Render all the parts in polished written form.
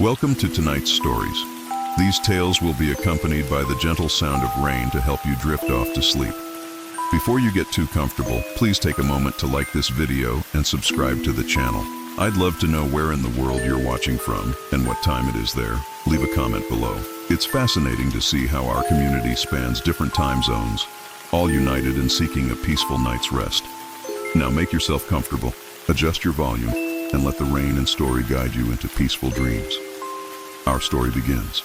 Welcome to tonight's stories. These tales will be accompanied by the gentle sound of rain to help you drift off to sleep. Before you get too comfortable, please take a moment to like this video and subscribe to the channel. I'd love to know where in the world you're watching from and what time it is there. Leave a comment below. It's fascinating to see how our community spans different time zones, all united in seeking a peaceful night's rest. Now make yourself comfortable, adjust your volume, and let the rain and story guide you into peaceful dreams. Our story begins.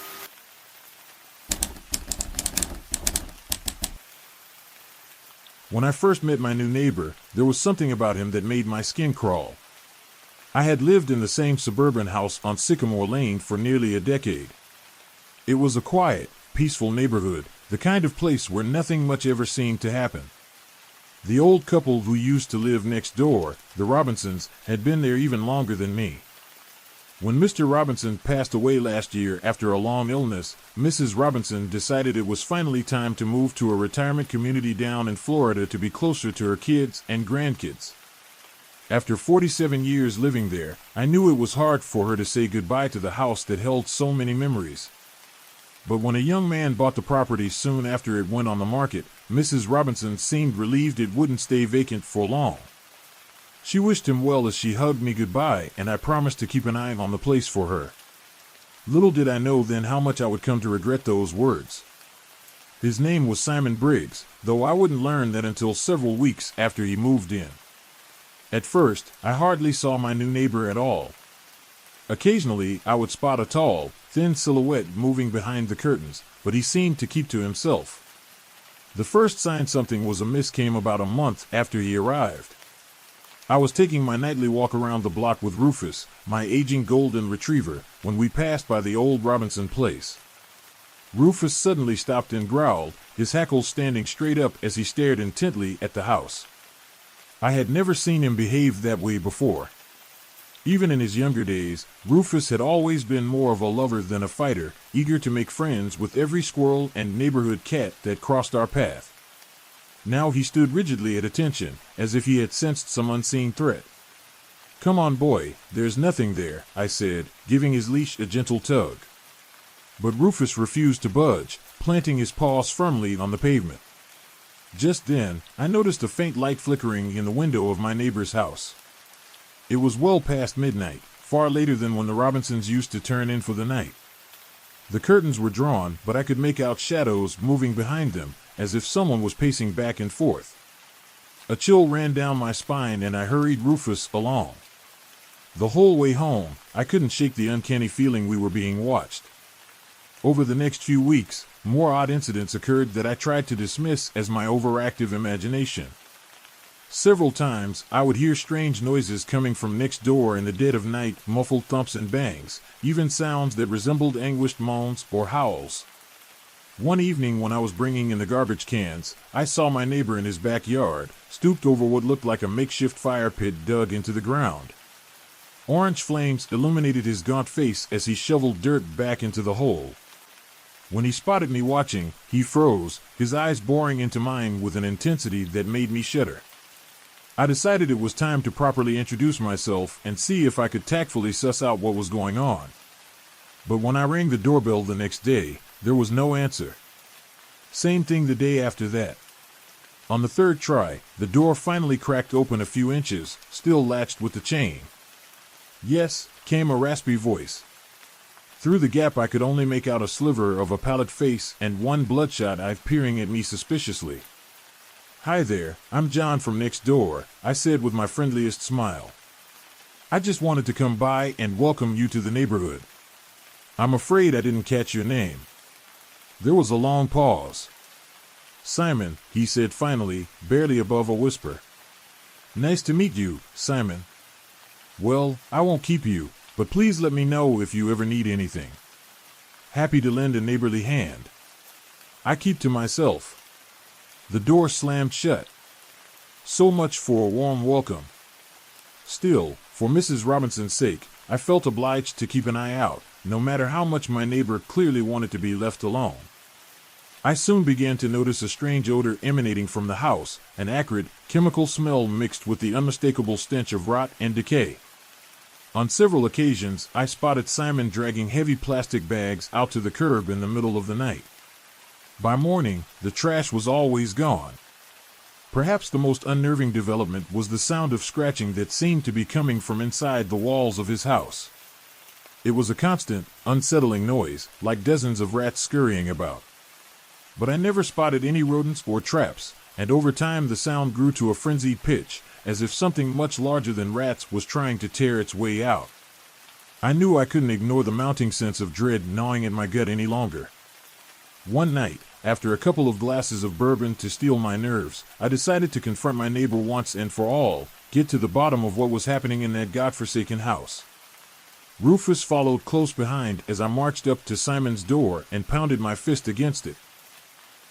When I first met my new neighbor, there was something about him that made my skin crawl. I had lived in the same suburban house on Sycamore Lane for nearly a decade. It was a quiet, peaceful neighborhood, the kind of place where nothing much ever seemed to happen. The old couple who used to live next door, the Robinsons, had been there even longer than me. When Mr. Robinson passed away last year after a long illness, Mrs. Robinson decided it was finally time to move to a retirement community down in Florida to be closer to her kids and grandkids. After 47 years living there, I knew it was hard for her to say goodbye to the house that held so many memories. But when a young man bought the property soon after it went on the market, Mrs. Robinson seemed relieved it wouldn't stay vacant for long. She wished him well as she hugged me goodbye, and I promised to keep an eye on the place for her. Little did I know then how much I would come to regret those words. His name was Simon Briggs, though I wouldn't learn that until several weeks after he moved in. At first, I hardly saw my new neighbor at all. Occasionally, I would spot a tall, thin silhouette moving behind the curtains, but he seemed to keep to himself. The first sign something was amiss came about a month after he arrived. I was taking my nightly walk around the block with Rufus, my aging golden retriever, when we passed by the old Robinson place. Rufus suddenly stopped and growled, his hackles standing straight up as he stared intently at the house. I had never seen him behave that way before. Even in his younger days, Rufus had always been more of a lover than a fighter, eager to make friends with every squirrel and neighborhood cat that crossed our path. Now he stood rigidly at attention, as if he had sensed some unseen threat. "Come on, boy, there's nothing there," I said, giving his leash a gentle tug. But Rufus refused to budge, planting his paws firmly on the pavement. Just then, I noticed a faint light flickering in the window of my neighbor's house. It was well past midnight, far later than when the Robinsons used to turn in for the night. The curtains were drawn, but I could make out shadows moving behind them, as if someone was pacing back and forth. A chill ran down my spine and I hurried Rufus along. The whole way home, I couldn't shake the uncanny feeling we were being watched. Over the next few weeks, more odd incidents occurred that I tried to dismiss as my overactive imagination. Several times, I would hear strange noises coming from next door in the dead of night, muffled thumps and bangs, even sounds that resembled anguished moans or howls. One evening when I was bringing in the garbage cans, I saw my neighbor in his backyard, stooped over what looked like a makeshift fire pit dug into the ground. Orange flames illuminated his gaunt face as he shoveled dirt back into the hole. When he spotted me watching, he froze, his eyes boring into mine with an intensity that made me shudder. I decided it was time to properly introduce myself and see if I could tactfully suss out what was going on. But when I rang the doorbell the next day, there was no answer. Same thing the day after that. On the third try, the door finally cracked open a few inches, still latched with the chain. "Yes," came a raspy voice. Through the gap I could only make out a sliver of a pallid face and one bloodshot eye peering at me suspiciously. "Hi there, I'm John from next door," I said with my friendliest smile. "I just wanted to come by and welcome you to the neighborhood. I'm afraid I didn't catch your name." There was a long pause. "Simon," he said finally, barely above a whisper. "Nice to meet you, Simon. Well, I won't keep you, but please let me know if you ever need anything. Happy to lend a neighborly hand." I keep to myself. The door slammed shut. So much for a warm welcome. Still, for Mrs. Robinson's sake, I felt obliged to keep an eye out, no matter how much my neighbor clearly wanted to be left alone. I soon began to notice a strange odor emanating from the house, an acrid, chemical smell mixed with the unmistakable stench of rot and decay. On several occasions, I spotted Simon dragging heavy plastic bags out to the curb in the middle of the night. By morning, the trash was always gone. Perhaps the most unnerving development was the sound of scratching that seemed to be coming from inside the walls of his house. It was a constant, unsettling noise, like dozens of rats scurrying about. But I never spotted any rodents or traps, and over time the sound grew to a frenzied pitch, as if something much larger than rats was trying to tear its way out. I knew I couldn't ignore the mounting sense of dread gnawing at my gut any longer. One night, after a couple of glasses of bourbon to steel my nerves, I decided to confront my neighbor once and for all, get to the bottom of what was happening in that godforsaken house. Rufus followed close behind as I marched up to Simon's door and pounded my fist against it.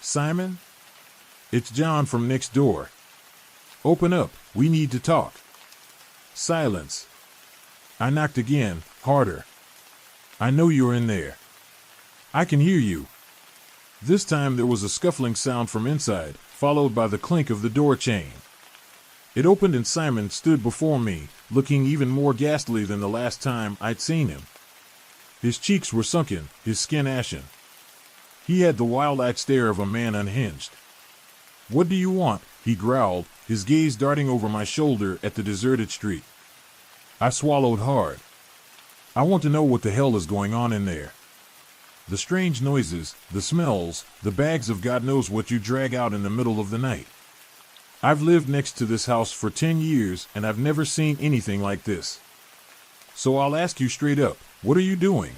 "Simon? It's John from next door. Open up, we need to talk." Silence. I knocked again, harder. "I know you're in there. I can hear you." This time there was a scuffling sound from inside, followed by the clink of the door chain. It opened and Simon stood before me, looking even more ghastly than the last time I'd seen him. His cheeks were sunken, his skin ashen. He had the wild-eyed stare of a man unhinged. "What do you want?" he growled, his gaze darting over my shoulder at the deserted street. I swallowed hard. "I want to know what the hell is going on in there. The strange noises, the smells, the bags of God knows what you drag out in the middle of the night. I've lived next to this house for 10 years and I've never seen anything like this. So I'll ask you straight up, what are you doing?"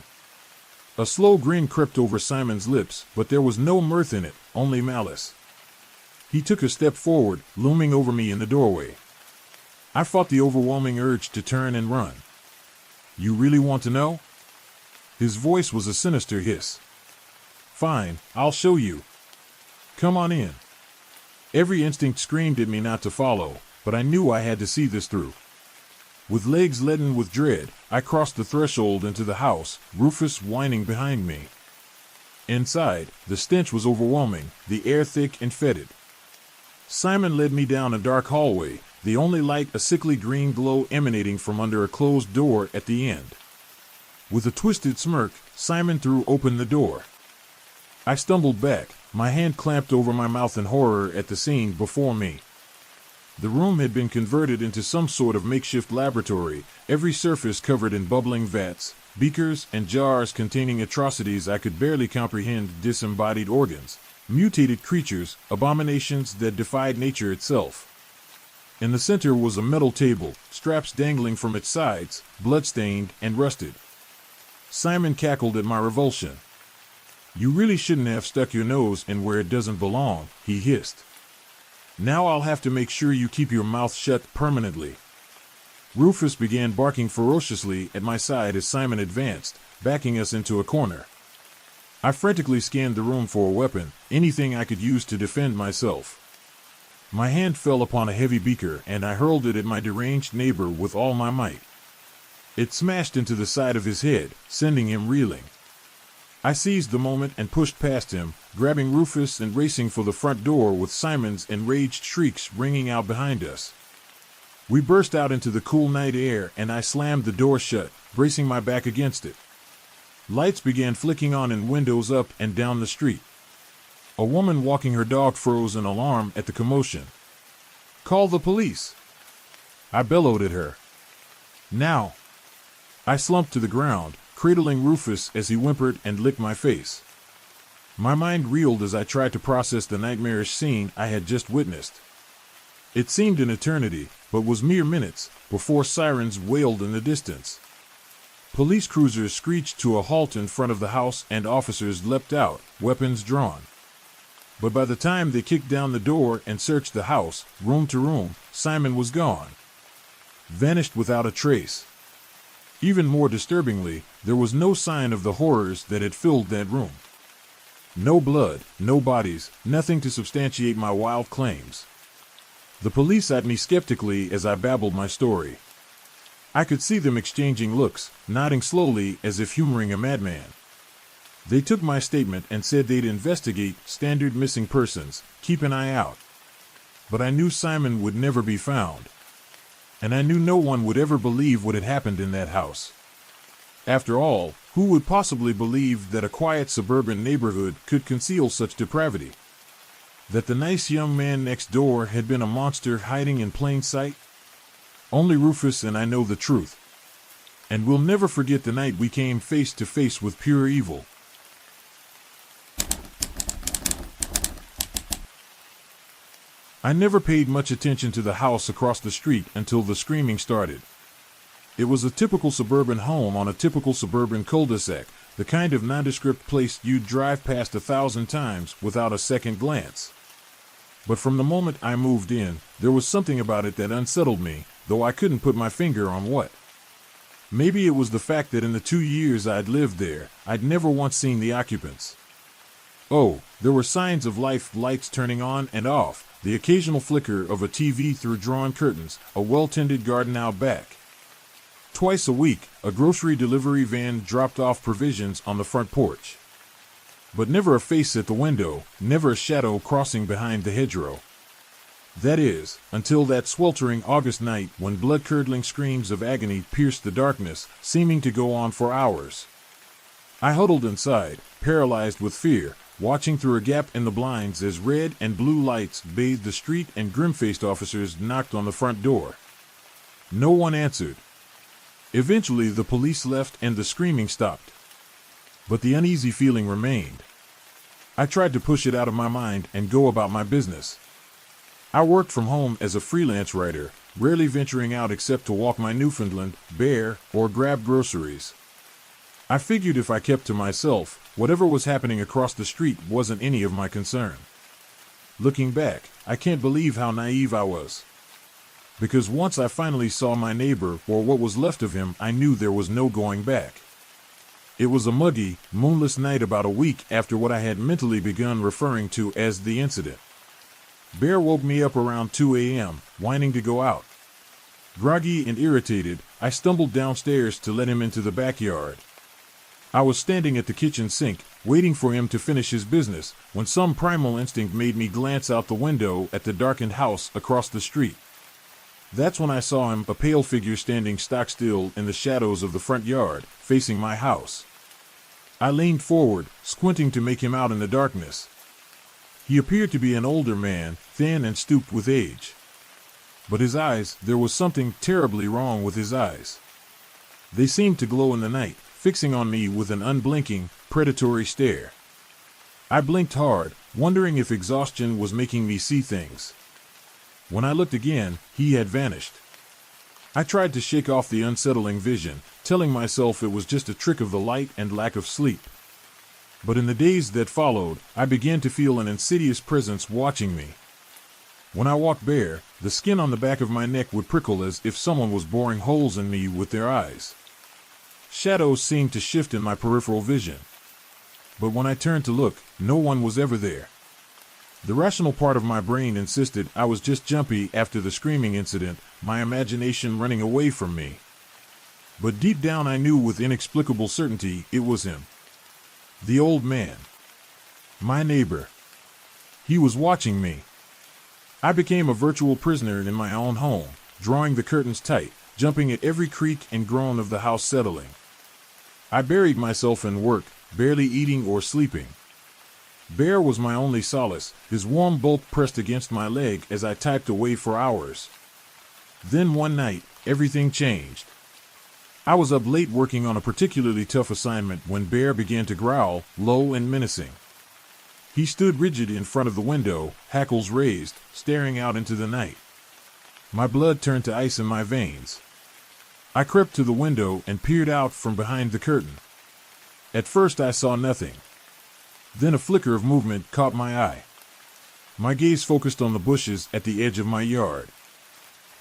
A slow grin crept over Simon's lips, but there was no mirth in it, only malice. He took a step forward, looming over me in the doorway. I fought the overwhelming urge to turn and run. "You really want to know?" His voice was a sinister hiss. "Fine, I'll show you. Come on in." Every instinct screamed at me not to follow, but I knew I had to see this through. With legs leaden with dread, I crossed the threshold into the house, Rufus whining behind me. Inside, the stench was overwhelming, the air thick and fetid. Simon led me down a dark hallway, the only light a sickly green glow emanating from under a closed door at the end. With a twisted smirk, Simon threw open the door. I stumbled back, my hand clamped over my mouth in horror at the scene before me. The room had been converted into some sort of makeshift laboratory, every surface covered in bubbling vats, beakers, and jars containing atrocities I could barely comprehend, disembodied organs, mutated creatures, abominations that defied nature itself. In the center was a metal table, straps dangling from its sides, blood-stained and rusted. Simon cackled at my revulsion. "You really shouldn't have stuck your nose in where it doesn't belong," he hissed. "Now I'll have to make sure you keep your mouth shut permanently." Rufus began barking ferociously at my side as Simon advanced, backing us into a corner. I frantically scanned the room for a weapon, anything I could use to defend myself. My hand fell upon a heavy beaker and I hurled it at my deranged neighbor with all my might. It smashed into the side of his head, sending him reeling. I seized the moment and pushed past him, grabbing Rufus and racing for the front door with Simon's enraged shrieks ringing out behind us. We burst out into the cool night air and I slammed the door shut, bracing my back against it. Lights began flicking on in windows up and down the street. A woman walking her dog froze in alarm at the commotion. "Call the police!" I bellowed at her. "Now!" I slumped to the ground, cradling Rufus as he whimpered and licked my face. My mind reeled as I tried to process the nightmarish scene I had just witnessed. It seemed an eternity, but was mere minutes, before sirens wailed in the distance. Police cruisers screeched to a halt in front of the house and officers leapt out, weapons drawn. But by the time they kicked down the door and searched the house, room to room, Simon was gone. Vanished without a trace. Even more disturbingly, there was no sign of the horrors that had filled that room. No blood, no bodies, nothing to substantiate my wild claims. The police eyed me skeptically as I babbled my story. I could see them exchanging looks, nodding slowly as if humoring a madman. They took my statement and said they'd investigate, standard missing persons, keep an eye out. But I knew Simon would never be found. And I knew no one would ever believe what had happened in that house. After all, who would possibly believe that a quiet suburban neighborhood could conceal such depravity? That the nice young man next door had been a monster hiding in plain sight? Only Rufus and I know the truth. And we'll never forget the night we came face to face with pure evil. I never paid much attention to the house across the street until the screaming started. It was a typical suburban home on a typical suburban cul-de-sac, the kind of nondescript place you'd drive past 1,000 times without a second glance. But from the moment I moved in, there was something about it that unsettled me, though I couldn't put my finger on what. Maybe it was the fact that in the 2 years I'd lived there, I'd never once seen the occupants. Oh, there were signs of life, lights turning on and off, the occasional flicker of a TV through drawn curtains, a well-tended garden out back. Twice a week, a grocery delivery van dropped off provisions on the front porch. But never a face at the window, never a shadow crossing behind the hedgerow. That is, until that sweltering August night when blood-curdling screams of agony pierced the darkness, seeming to go on for hours. I huddled inside, paralyzed with fear, watching through a gap in the blinds as red and blue lights bathed the street and grim-faced officers knocked on the front door. No one answered. Eventually the police left and the screaming stopped. But the uneasy feeling remained. I tried to push it out of my mind and go about my business. I worked from home as a freelance writer, rarely venturing out except to walk my Newfoundland, Bear, or grab groceries. I figured if I kept to myself, whatever was happening across the street wasn't any of my concern. Looking back, I can't believe how naive I was. Because once I finally saw my neighbor, or what was left of him, I knew there was no going back. It was a muggy, moonless night about a week after what I had mentally begun referring to as the incident. Bear woke me up around 2 a.m., whining to go out. Groggy and irritated, I stumbled downstairs to let him into the backyard. I was standing at the kitchen sink, waiting for him to finish his business, when some primal instinct made me glance out the window at the darkened house across the street. That's when I saw him, a pale figure standing stock-still in the shadows of the front yard, facing my house. I leaned forward, squinting to make him out in the darkness. He appeared to be an older man, thin and stooped with age. But his eyes, there was something terribly wrong with his eyes. They seemed to glow in the night, fixing on me with an unblinking, predatory stare. I blinked hard, wondering if exhaustion was making me see things. When I looked again, he had vanished. I tried to shake off the unsettling vision, telling myself it was just a trick of the light and lack of sleep. But in the days that followed, I began to feel an insidious presence watching me. When I walked bare, the skin on the back of my neck would prickle as if someone was boring holes in me with their eyes. Shadows seemed to shift in my peripheral vision. But when I turned to look, no one was ever there. The rational part of my brain insisted I was just jumpy after the screaming incident, my imagination running away from me. But deep down I knew with inexplicable certainty it was him. The old man. My neighbor. He was watching me. I became a virtual prisoner in my own home, drawing the curtains tight, jumping at every creak and groan of the house settling. I buried myself in work, barely eating or sleeping. Bear was my only solace, his warm bulk pressed against my leg as I typed away for hours. Then one night, everything changed. I was up late working on a particularly tough assignment when Bear began to growl, low and menacing. He stood rigid in front of the window, hackles raised, staring out into the night. My blood turned to ice in my veins. I crept to the window and peered out from behind the curtain. At first I saw nothing. Then a flicker of movement caught my eye. My gaze focused on the bushes at the edge of my yard.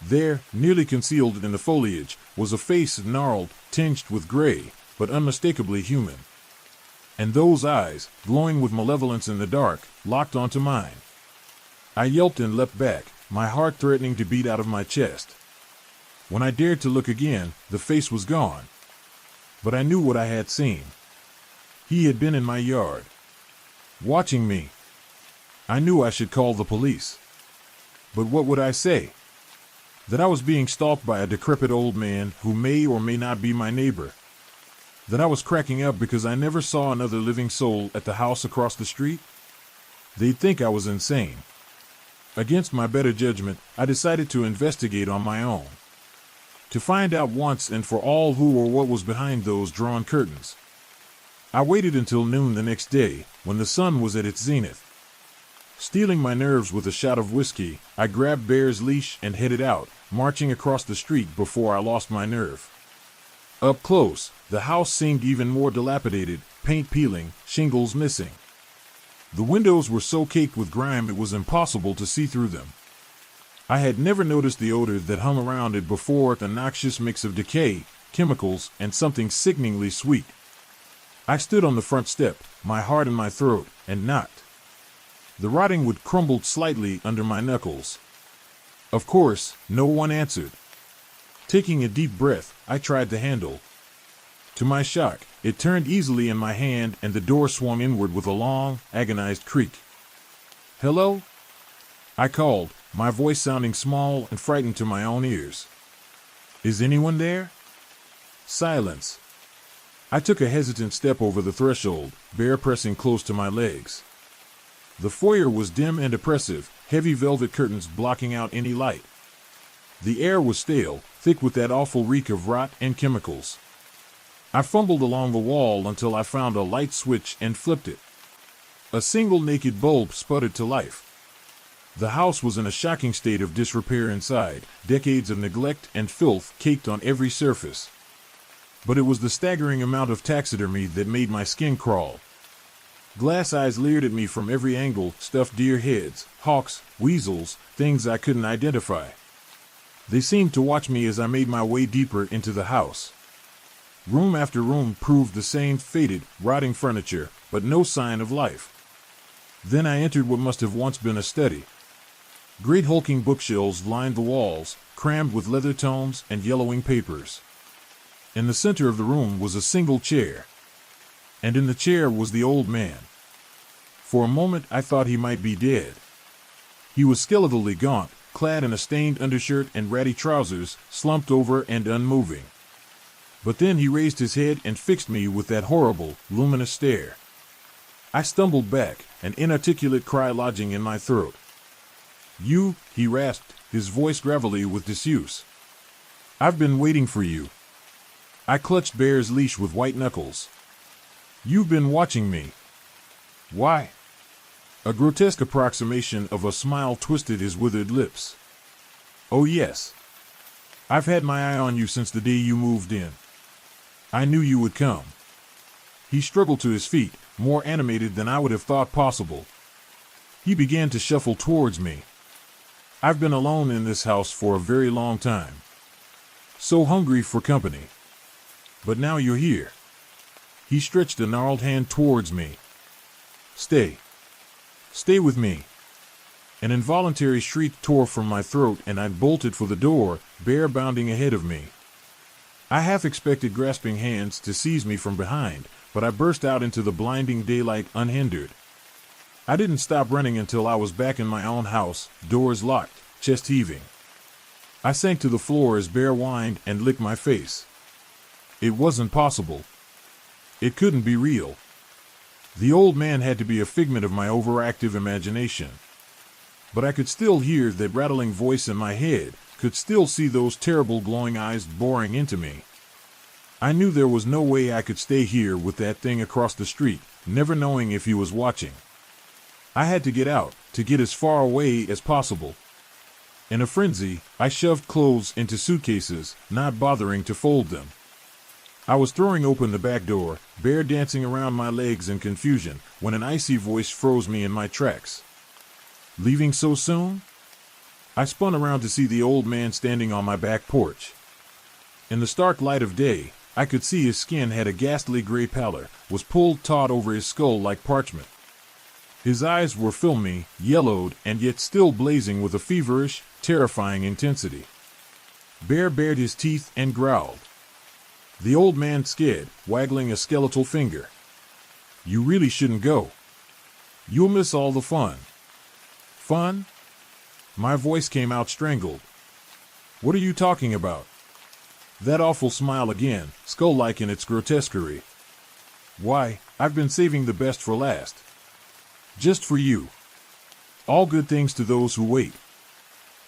There, nearly concealed in the foliage, was a face gnarled, tinged with gray, but unmistakably human. And those eyes, glowing with malevolence in the dark, locked onto mine. I yelped and leapt back, my heart threatening to beat out of my chest. When I dared to look again, the face was gone. But I knew what I had seen. He had been in my yard, watching me. I knew I should call the police. But what would I say? That I was being stalked by a decrepit old man who may or may not be my neighbor. That I was cracking up because I never saw another living soul at the house across the street. They'd think I was insane. Against my better judgment, I decided to investigate on my own. To find out once and for all who or what was behind those drawn curtains. I waited until noon the next day, when the sun was at its zenith. Steeling my nerves with a shot of whiskey, I grabbed Bear's leash and headed out, marching across the street before I lost my nerve. Up close, the house seemed even more dilapidated, paint peeling, shingles missing. The windows were so caked with grime it was impossible to see through them. I had never noticed the odor that hung around it before, the noxious mix of decay, chemicals, and something sickeningly sweet. I stood on the front step, my heart in my throat, and knocked. The rotting wood crumbled slightly under my knuckles. Of course, no one answered. Taking a deep breath, I tried the handle. To my shock, it turned easily in my hand and the door swung inward with a long, agonized creak. "Hello?" I called, my voice sounding small and frightened to my own ears. "Is anyone there?" Silence. I took a hesitant step over the threshold, Bear pressing close to my legs. The foyer was dim and oppressive, heavy velvet curtains blocking out any light. The air was stale, thick with that awful reek of rot and chemicals. I fumbled along the wall until I found a light switch and flipped it. A single naked bulb sputtered to life. The house was in a shocking state of disrepair inside, decades of neglect and filth caked on every surface. But it was the staggering amount of taxidermy that made my skin crawl. Glass eyes leered at me from every angle, stuffed deer heads, hawks, weasels, things I couldn't identify. They seemed to watch me as I made my way deeper into the house. Room after room proved the same faded, rotting furniture, but no sign of life. Then I entered what must have once been a study. Great hulking bookshelves lined the walls, crammed with leather tomes and yellowing papers. In the center of the room was a single chair. And in the chair was the old man. For a moment I thought he might be dead. He was skeletally gaunt, clad in a stained undershirt and ratty trousers, slumped over and unmoving. But then he raised his head and fixed me with that horrible, luminous stare. I stumbled back, an inarticulate cry lodging in my throat. "You," he rasped, his voice gravelly with disuse. "I've been waiting for you." I clutched Bear's leash with white knuckles. "You've been watching me." "Why?" A grotesque approximation of a smile twisted his withered lips. "Oh yes. I've had my eye on you since the day you moved in. I knew you would come." He struggled to his feet, more animated than I would have thought possible. He began to shuffle towards me. "I've been alone in this house for a very long time. So hungry for company. But now you're here." He stretched a gnarled hand towards me. "Stay. Stay with me." An involuntary shriek tore from my throat and I bolted for the door, Bear bounding ahead of me. I half expected grasping hands to seize me from behind, but I burst out into the blinding daylight unhindered. I didn't stop running until I was back in my own house, doors locked, chest heaving. I sank to the floor as Bear whined and licked my face. It wasn't possible. It couldn't be real. The old man had to be a figment of my overactive imagination. But I could still hear that rattling voice in my head, could still see those terrible glowing eyes boring into me. I knew there was no way I could stay here with that thing across the street, never knowing if he was watching. I had to get out, to get as far away as possible. In a frenzy, I shoved clothes into suitcases, not bothering to fold them. I was throwing open the back door, Bear dancing around my legs in confusion, when an icy voice froze me in my tracks. "Leaving so soon?" I spun around to see the old man standing on my back porch. In the stark light of day, I could see his skin had a ghastly gray pallor, was pulled taut over his skull like parchment. His eyes were filmy, yellowed, and yet still blazing with a feverish, terrifying intensity. Bear bared his teeth and growled. The old man sked, waggling a skeletal finger. "You really shouldn't go. You'll miss all the fun." "Fun?" My voice came out strangled. What are you talking about? That awful smile again, skull-like in its grotesquerie. Why, I've been saving the best for last. Just for you. All good things to those who wait.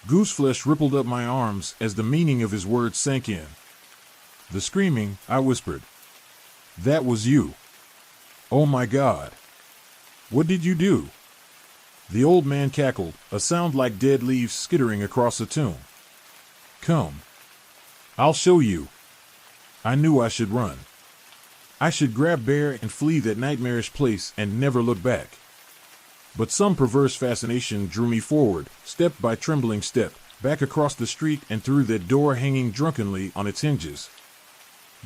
Gooseflesh rippled up my arms as the meaning of his words sank in. The screaming, I whispered. That was you. Oh my God. What did you do? The old man cackled, a sound like dead leaves skittering across a tomb. Come. I'll show you. I knew I should run. I should grab Bear and flee that nightmarish place and never look back. But some perverse fascination drew me forward, step by trembling step, back across the street and through that door hanging drunkenly on its hinges.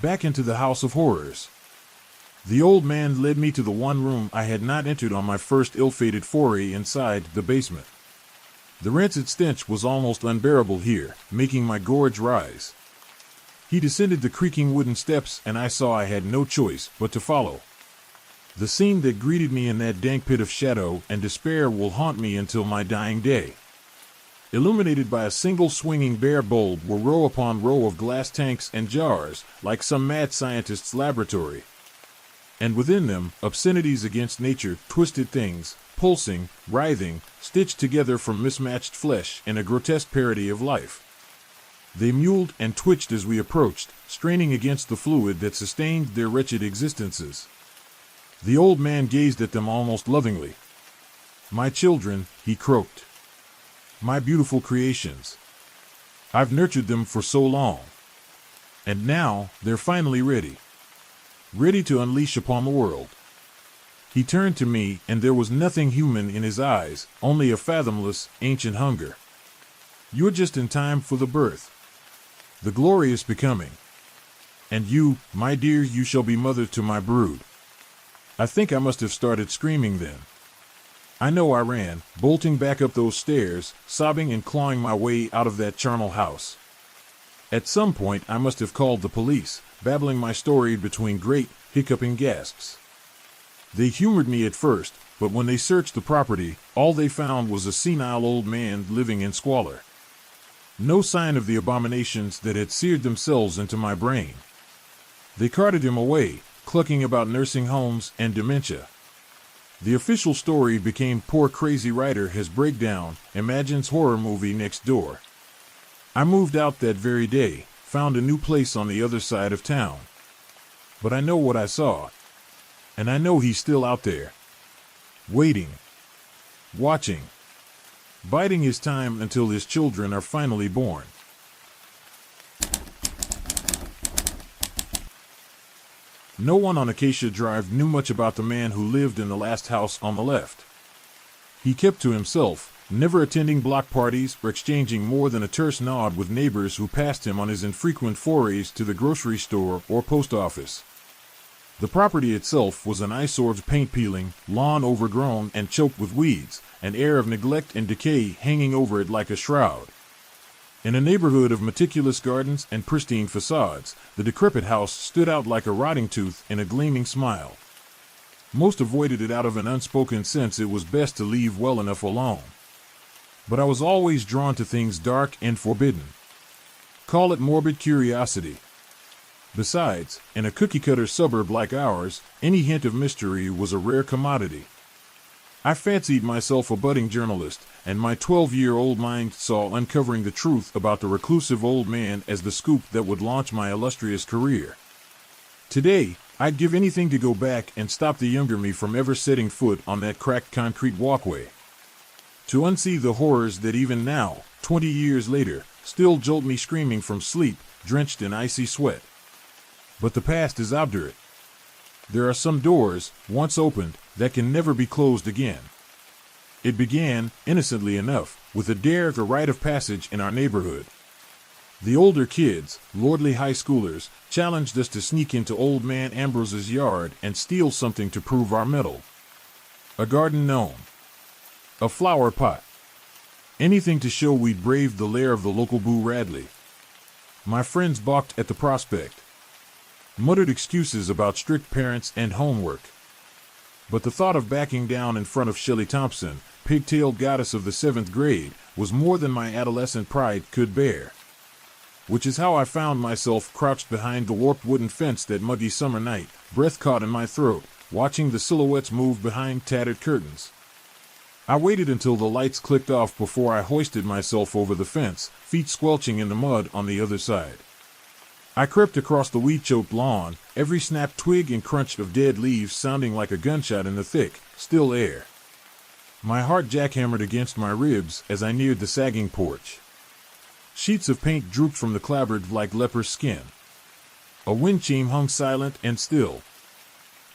Back into the house of horrors. The old man led me to the one room I had not entered on my first ill-fated foray inside, the basement. The rancid stench was almost unbearable here, making my gorge rise. He descended the creaking wooden steps and I saw I had no choice but to follow. The scene that greeted me in that dank pit of shadow and despair will haunt me until my dying day. Illuminated by a single swinging bare bulb were row upon row of glass tanks and jars, like some mad scientist's laboratory. And within them, obscenities against nature, twisted things, pulsing, writhing, stitched together from mismatched flesh in a grotesque parody of life. They mewled and twitched as we approached, straining against the fluid that sustained their wretched existences. The old man gazed at them almost lovingly. My children, he croaked. My beautiful creations. I've nurtured them for so long. And now, they're finally ready. Ready to unleash upon the world. He turned to me, and there was nothing human in his eyes, only a fathomless, ancient hunger. You're just in time for the birth. The glorious becoming. And you, my dear, you shall be mother to my brood. I think I must have started screaming then. I know I ran, bolting back up those stairs, sobbing and clawing my way out of that charnel house. At some point I must have called the police, babbling my story between great, hiccuping gasps. They humored me at first, but when they searched the property, all they found was a senile old man living in squalor. No sign of the abominations that had seared themselves into my brain. They carted him away, clucking about nursing homes and dementia. The official story became poor crazy writer has breakdown, imagines horror movie next door. I moved out that very day, found a new place on the other side of town. But I know what I saw. And I know he's still out there. Waiting. Watching. Biding his time until his children are finally born. No one on Acacia Drive knew much about the man who lived in the last house on the left. He kept to himself, never attending block parties or exchanging more than a terse nod with neighbors who passed him on his infrequent forays to the grocery store or post office. The property itself was an eyesore paint peeling, lawn overgrown and choked with weeds, an air of neglect and decay hanging over it like a shroud. In a neighborhood of meticulous gardens and pristine facades, the decrepit house stood out like a rotting tooth in a gleaming smile. Most avoided it out of an unspoken sense it was best to leave well enough alone. But I was always drawn to things dark and forbidden. Call it morbid curiosity. Besides, in a cookie-cutter suburb like ours, any hint of mystery was a rare commodity. I fancied myself a budding journalist, and my 12-year-old mind saw uncovering the truth about the reclusive old man as the scoop that would launch my illustrious career. Today, I'd give anything to go back and stop the younger me from ever setting foot on that cracked concrete walkway. To unsee the horrors that even now, 20 years later, still jolt me screaming from sleep, drenched in icy sweat. But the past is obdurate. There are some doors, once opened, that can never be closed again. It began, innocently enough, with a dare of a rite of passage in our neighborhood. The older kids, lordly high schoolers, challenged us to sneak into old man Ambrose's yard and steal something to prove our mettle. A garden gnome. A flower pot. Anything to show we'd braved the lair of the local Boo Radley. My friends balked at the prospect. Muttered excuses about strict parents and homework. But the thought of backing down in front of Shelley Thompson, pigtailed goddess of the 7th grade, was more than my adolescent pride could bear. which is how I found myself crouched behind the warped wooden fence that muggy summer night, breath caught in my throat, watching the silhouettes move behind tattered curtains. I waited until the lights clicked off before I hoisted myself over the fence, feet squelching in the mud on the other side. I crept across the weed-choked lawn, every snapped twig and crunch of dead leaves sounding like a gunshot in the thick, still air. My heart jackhammered against my ribs as I neared the sagging porch. Sheets of paint drooped from the clapboard like leper's skin. A wind chime hung silent and still.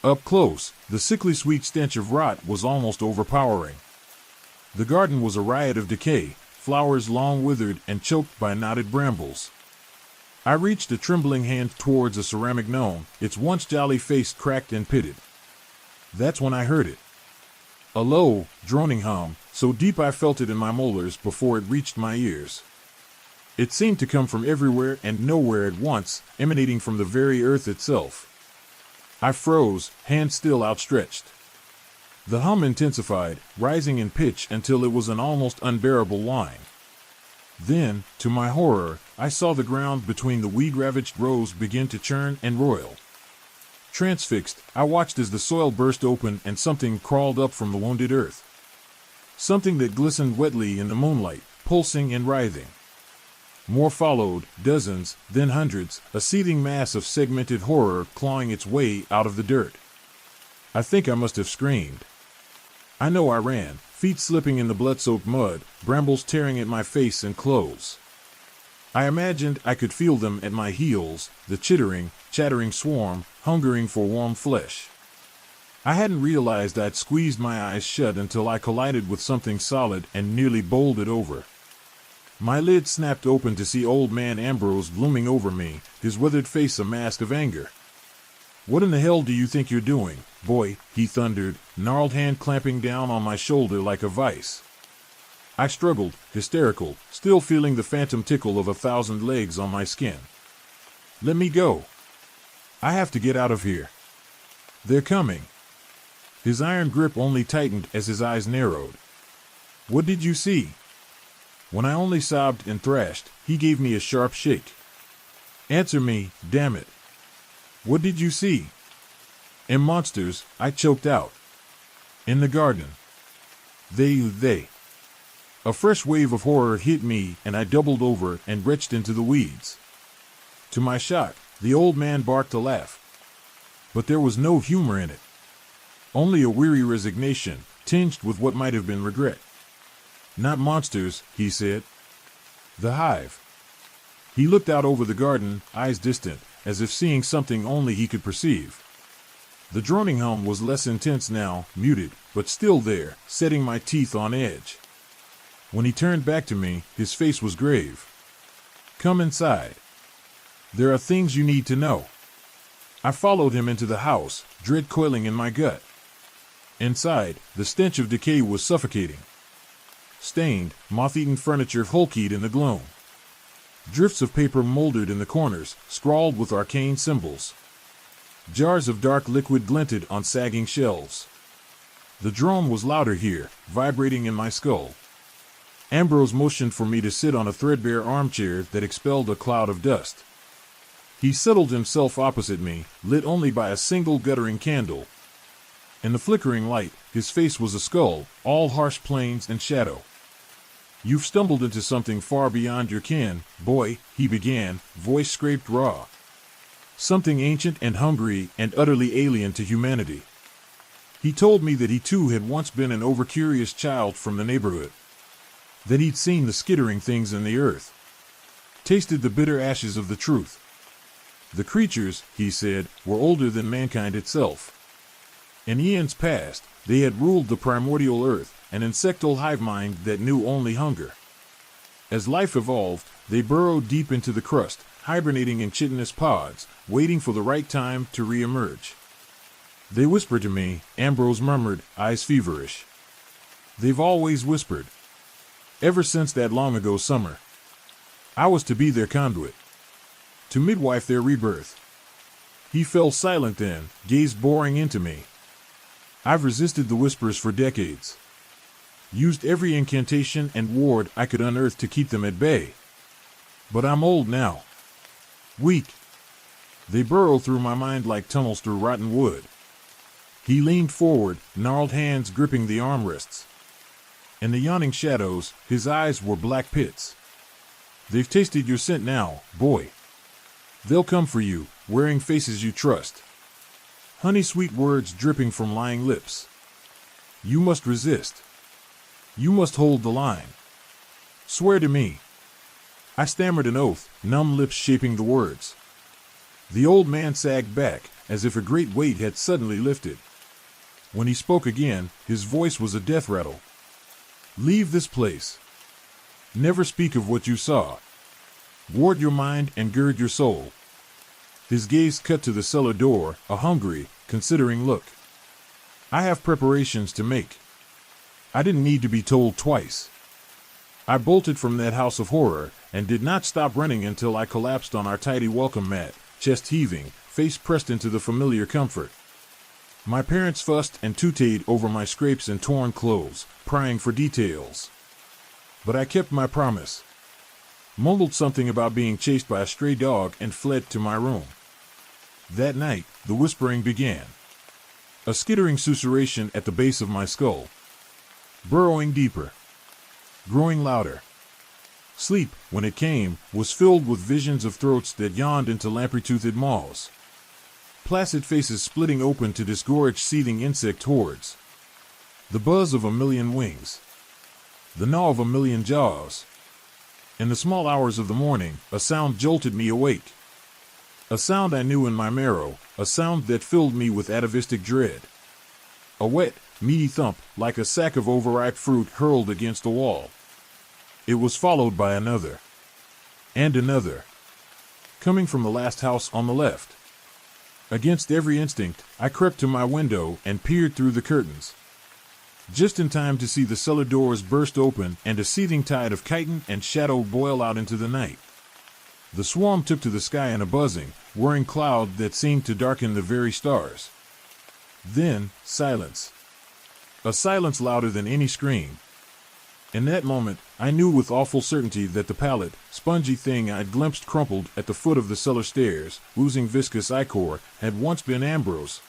Up close, the sickly sweet stench of rot was almost overpowering. The garden was a riot of decay, flowers long withered and choked by knotted brambles. I reached a trembling hand towards a ceramic gnome, its once jolly face cracked and pitted. That's when I heard it. A low, droning hum, so deep I felt it in my molars before it reached my ears. It seemed to come from everywhere and nowhere at once, emanating from the very earth itself. I froze, hand still outstretched. The hum intensified, rising in pitch until it was an almost unbearable whine. Then, to my horror, I saw the ground between the weed-ravaged rows begin to churn and roil. Transfixed, I watched as the soil burst open and something crawled up from the wounded earth. Something that glistened wetly in the moonlight, pulsing and writhing. More followed, dozens, then hundreds, a seething mass of segmented horror clawing its way out of the dirt. I think I must have screamed. I know I ran, feet slipping in the blood-soaked mud, brambles tearing at my face and clothes. I imagined I could feel them at my heels, the chattering swarm, hungering for warm flesh. I hadn't realized I'd squeezed my eyes shut until I collided with something solid and nearly bowled it over. My lid snapped open to see old man Ambrose looming over me, his withered face a mask of anger. "What in the hell do you think you're doing, boy?" he thundered, gnarled hand clamping down on my shoulder like a vice. I struggled, hysterical, still feeling the phantom tickle of 1,000 legs on my skin. "Let me go. I have to get out of here. They're coming." His iron grip only tightened as his eyes narrowed. "What did you see?" When I only sobbed and thrashed, he gave me a sharp shake. "Answer me, damn it. What did you see?" "And monsters," I choked out. "In the garden. They. A fresh wave of horror hit me, and I doubled over and retched into the weeds. To my shock, the old man barked a laugh. But there was no humor in it. Only a weary resignation, tinged with what might have been regret. "Not monsters," he said. "The Hive." He looked out over the garden, eyes distant, as if seeing something only he could perceive. The droning hum was less intense now, muted, but still there, setting my teeth on edge. When he turned back to me, his face was grave. "Come inside. There are things you need to know." I followed him into the house, dread coiling in my gut. Inside, the stench of decay was suffocating. Stained, moth-eaten furniture hulkied in the gloom. Drifts of paper moldered in the corners, scrawled with arcane symbols. Jars of dark liquid glinted on sagging shelves. The drone was louder here, vibrating in my skull. Ambrose motioned for me to sit on a threadbare armchair that expelled a cloud of dust. He settled himself opposite me, lit only by a single guttering candle. In the flickering light, his face was a skull, all harsh planes and shadow. "You've stumbled into something far beyond your ken, boy," he began, voice scraped raw. "Something ancient and hungry and utterly alien to humanity." He told me that he too had once been an overcurious child from the neighborhood. That he'd seen the skittering things in the earth. Tasted the bitter ashes of the truth. The creatures, he said, were older than mankind itself. In eons past, they had ruled the primordial earth, an insectile hive mind that knew only hunger. As life evolved, they burrowed deep into the crust, hibernating in chitinous pods, waiting for the right time to re-emerge. "They whisper to me," Ambrose murmured, eyes feverish. "They've always whispered. Ever since that long-ago summer. I was to be their conduit. To midwife their rebirth." He fell silent then, gaze boring into me. "I've resisted the whispers for decades. Used every incantation and ward I could unearth to keep them at bay. But I'm old now. Weak. They burrow through my mind like tunnels through rotten wood. He leaned forward, gnarled hands gripping the armrests. In the yawning shadows, his eyes were black pits. They've tasted your scent now, boy. They'll come for you, wearing faces you trust. Honey-sweet words dripping from lying lips. You must resist. You must hold the line. Swear to me. I stammered an oath, numb lips shaping the words. The old man sagged back, as if a great weight had suddenly lifted. When he spoke again, his voice was a death rattle. Leave this place. Never speak of what you saw. Ward your mind and gird your soul. His gaze cut to the cellar door, a hungry, considering look. I have preparations to make. I didn't need to be told twice. I bolted from that house of horror, and did not stop running until I collapsed on our tidy welcome mat, chest heaving, face pressed into the familiar comfort. My parents fussed and tooted over my scrapes and torn clothes, prying for details. But I kept my promise. Mumbled something about being chased by a stray dog and fled to my room. That night, the whispering began. A skittering susurration at the base of my skull. Burrowing deeper. Growing louder. Sleep, when it came, was filled with visions of throats that yawned into lamprey-toothed maws. Placid faces splitting open to disgorge seething insect hordes. The buzz of a million wings. The gnaw of a million jaws. In the small hours of the morning, a sound jolted me awake. A sound I knew in my marrow, a sound that filled me with atavistic dread. A wet, meaty thump, like a sack of overripe fruit hurled against a wall. It was followed by another. And another. Coming from the last house on the left. Against every instinct, I crept to my window and peered through the curtains. Just in time to see the cellar doors burst open and a seething tide of chitin and shadow boil out into the night. The swarm took to the sky in a buzzing, whirring cloud that seemed to darken the very stars. Then, silence. A silence louder than any scream. In that moment, I knew with awful certainty that the pallid, spongy thing I'd glimpsed crumpled at the foot of the cellar stairs, oozing viscous ichor, had once been Ambrose.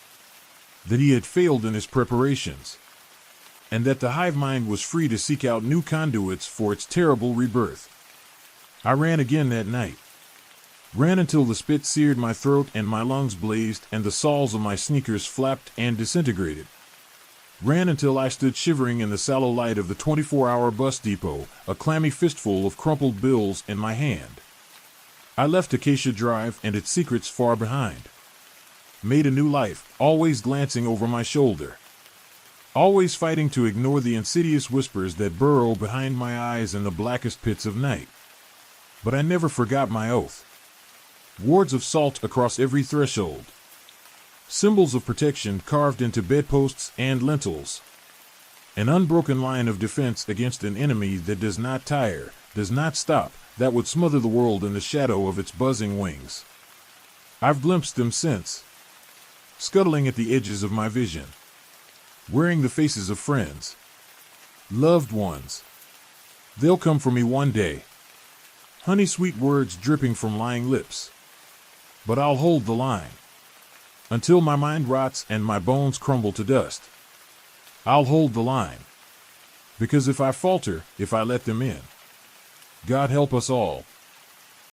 That he had failed in his preparations. And that the hive mind was free to seek out new conduits for its terrible rebirth. I ran again that night. Ran until the spit seared my throat and my lungs blazed and the soles of my sneakers flapped and disintegrated. Ran until I stood shivering in the sallow light of the 24-hour bus depot, a clammy fistful of crumpled bills in my hand. I left Acacia Drive and its secrets far behind. Made a new life, always glancing over my shoulder. Always fighting to ignore the insidious whispers that burrow behind my eyes in the blackest pits of night. But I never forgot my oath. Wards of salt across every threshold. Symbols of protection carved into bedposts and lintels. An unbroken line of defense against an enemy that does not tire, does not stop, that would smother the world in the shadow of its buzzing wings. I've glimpsed them since. Scuttling at the edges of my vision. Wearing the faces of friends. Loved ones. They'll come for me one day. Honey-sweet words dripping from lying lips. But I'll hold the line. Until my mind rots and my bones crumble to dust. I'll hold the line. Because if I falter, if I let them in, God help us all.